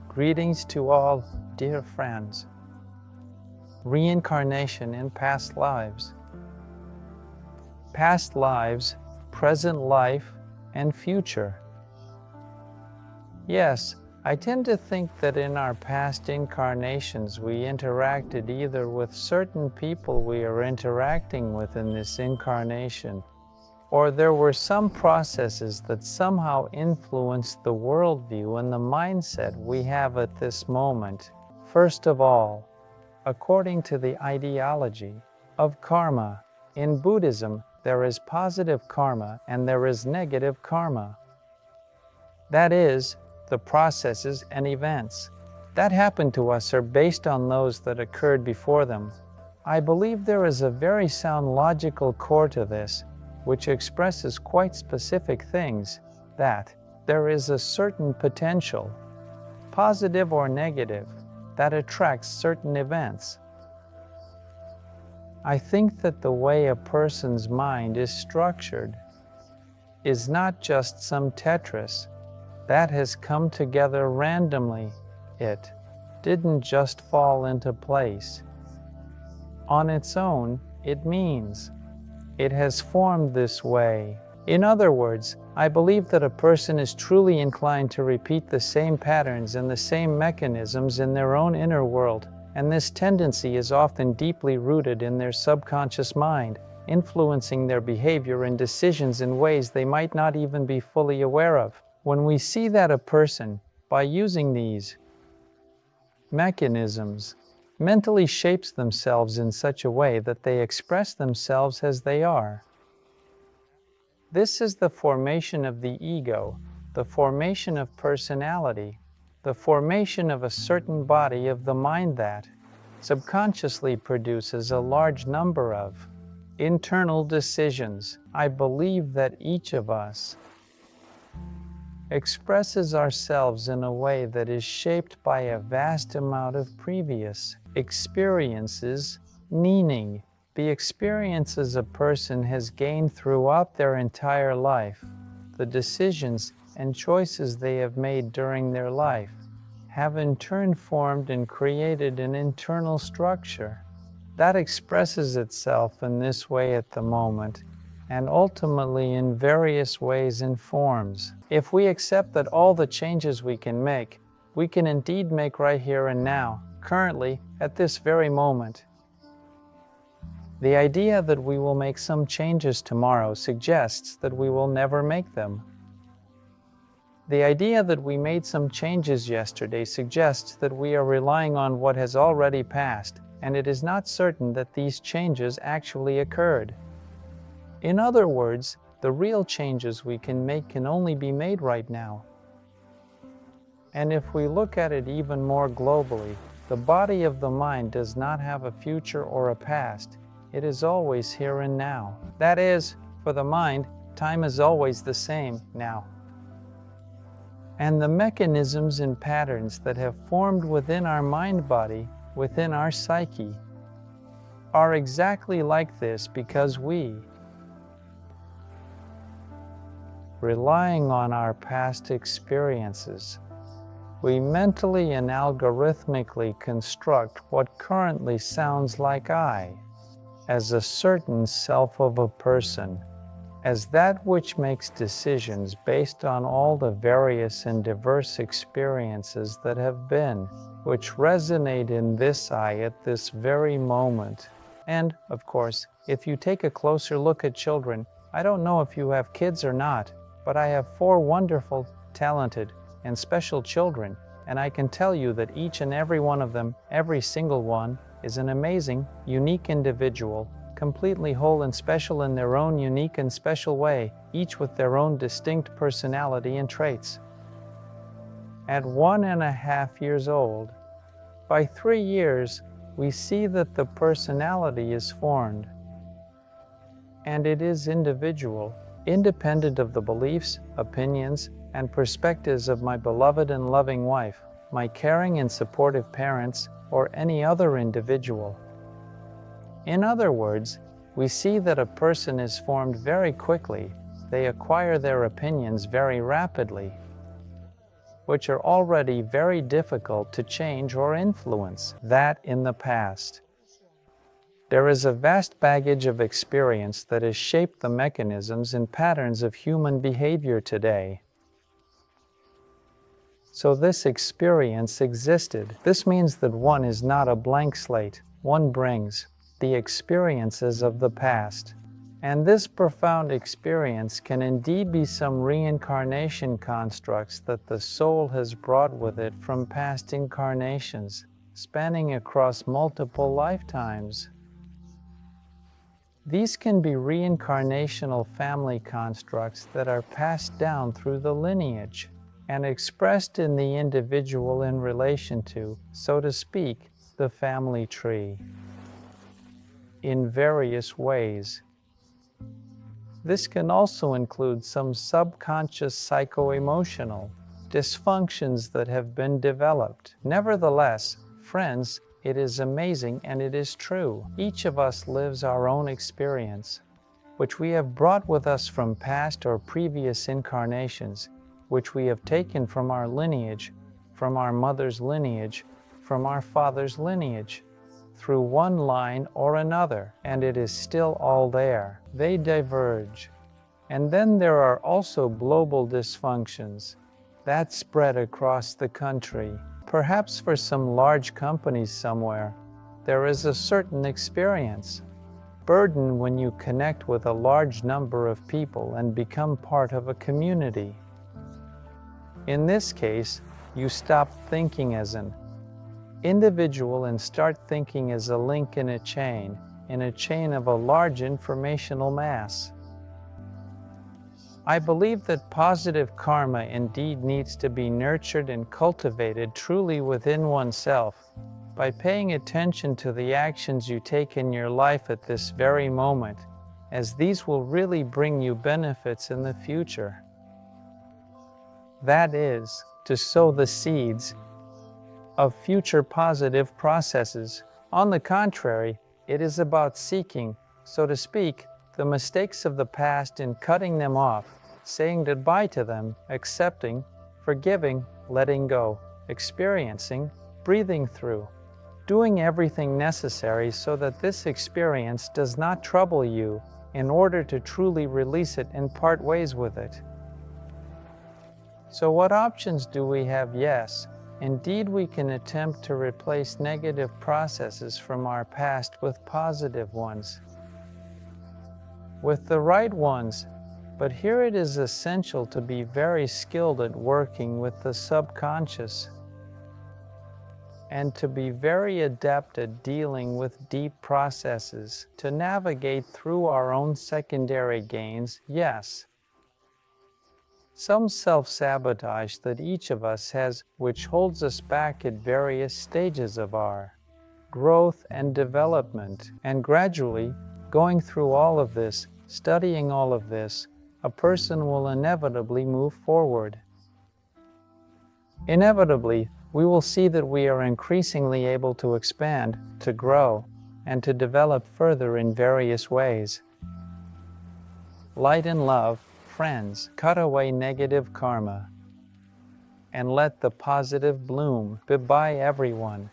Greetings to all, dear friends. Reincarnation in past lives. Past lives, present life, and future. Yes, I tend to think that in our past incarnations we interacted either with certain people we are interacting with in this incarnation, or there were some processes that somehow influenced the worldview and the mindset we have at this moment. First of all, according to the ideology of karma, in Buddhism there is positive karma and there is negative karma. That is, the processes and events that happen to us are based on those that occurred before them. I believe there is a very sound logical core to this, which expresses quite specific things, that there is a certain potential, positive or negative, that attracts certain events. I think that the way a person's mind is structured is not just some Tetris that has come together randomly. It didn't just fall into place. On its own, it means it has formed this way. In other words, I believe that a person is truly inclined to repeat the same patterns and the same mechanisms in their own inner world, and this tendency is often deeply rooted in their subconscious mind, influencing their behavior and decisions in ways they might not even be fully aware of. When we see that a person, by using these mechanisms, mentally shapes themselves in such a way that they express themselves as they are. This is the formation of the ego, the formation of personality, the formation of a certain body of the mind that subconsciously produces a large number of internal decisions. I believe that each of us expresses ourselves in a way that is shaped by a vast amount of previous experiences, meaning the experiences a person has gained throughout their entire life, the decisions and choices they have made during their life, have in turn formed and created an internal structure that expresses itself in this way at the moment, and ultimately in various ways and forms. If we accept that all the changes we can indeed make right here and now, currently, at this very moment. The idea that we will make some changes tomorrow suggests that we will never make them. The idea that we made some changes yesterday suggests that we are relying on what has already passed, and it is not certain that these changes actually occurred. In other words, the real changes we can make can only be made right now. And if we look at it even more globally, the body of the mind does not have a future or a past. It is always here and now. That is, for the mind, time is always the same now. And the mechanisms and patterns that have formed within our mind body, within our psyche, are exactly like this because we, relying on our past experiences, we mentally and algorithmically construct what currently sounds like I, as a certain self of a person, as that which makes decisions based on all the various and diverse experiences that have been, which resonate in this I at this very moment. And, of course, if you take a closer look at children, I don't know if you have kids or not, but I have 4 wonderful, talented, and special children, and I can tell you that each and every one of them, every single one, is an amazing, unique individual, completely whole and special in their own unique and special way, each with their own distinct personality and traits. At 1.5 years old, by 3 years, we see that the personality is formed, and it is individual, independent of the beliefs, opinions, and perspectives of my beloved and loving wife, my caring and supportive parents, or any other individual. In other words, we see that a person is formed very quickly. They acquire their opinions very rapidly. which are already very difficult to change or influence. That in the past. There is a vast baggage of experience that has shaped the mechanisms and patterns of human behavior today. So this experience existed. This means that one is not a blank slate. One brings the experiences of the past. And this profound experience can indeed be some reincarnation constructs that the soul has brought with it from past incarnations, spanning across multiple lifetimes. These can be reincarnational family constructs that are passed down through the lineage and expressed in the individual in relation to, so to speak, the family tree, in various ways. This can also include some subconscious psycho-emotional dysfunctions that have been developed. Nevertheless, friends, it is amazing and it is true. Each of us lives our own experience, which we have brought with us from past or previous incarnations, which we have taken from our lineage, from our mother's lineage, from our father's lineage, through one line or another, and it is still all there. They diverge. And then there are also global dysfunctions that spread across the country. Perhaps for some large companies somewhere, there is a certain experience, burden when you connect with a large number of people and become part of a community. In this case, you stop thinking as an individual and start thinking as a link in a chain of a large informational mass. I believe that positive karma indeed needs to be nurtured and cultivated truly within oneself by paying attention to the actions you take in your life at this very moment, as these will really bring you benefits in the future. That is, to sow the seeds of future positive processes. On the contrary, it is about seeking, so to speak, the mistakes of the past and cutting them off, saying goodbye to them, accepting, forgiving, letting go, experiencing, breathing through, doing everything necessary so that this experience does not trouble you in order to truly release it and part ways with it. So what options do we have? Yes, indeed we can attempt to replace negative processes from our past with positive ones, with the right ones. But here it is essential to be very skilled at working with the subconscious and to be very adept at dealing with deep processes, to navigate through our own secondary gains, yes. Some self-sabotage that each of us has, which holds us back at various stages of our growth and development. And gradually, going through all of this, studying all of this, a person will inevitably move forward. Inevitably, we will see that we are increasingly able to expand, to grow, and to develop further in various ways. Light and love, friends, cut away negative karma and let the positive bloom. Goodbye, everyone.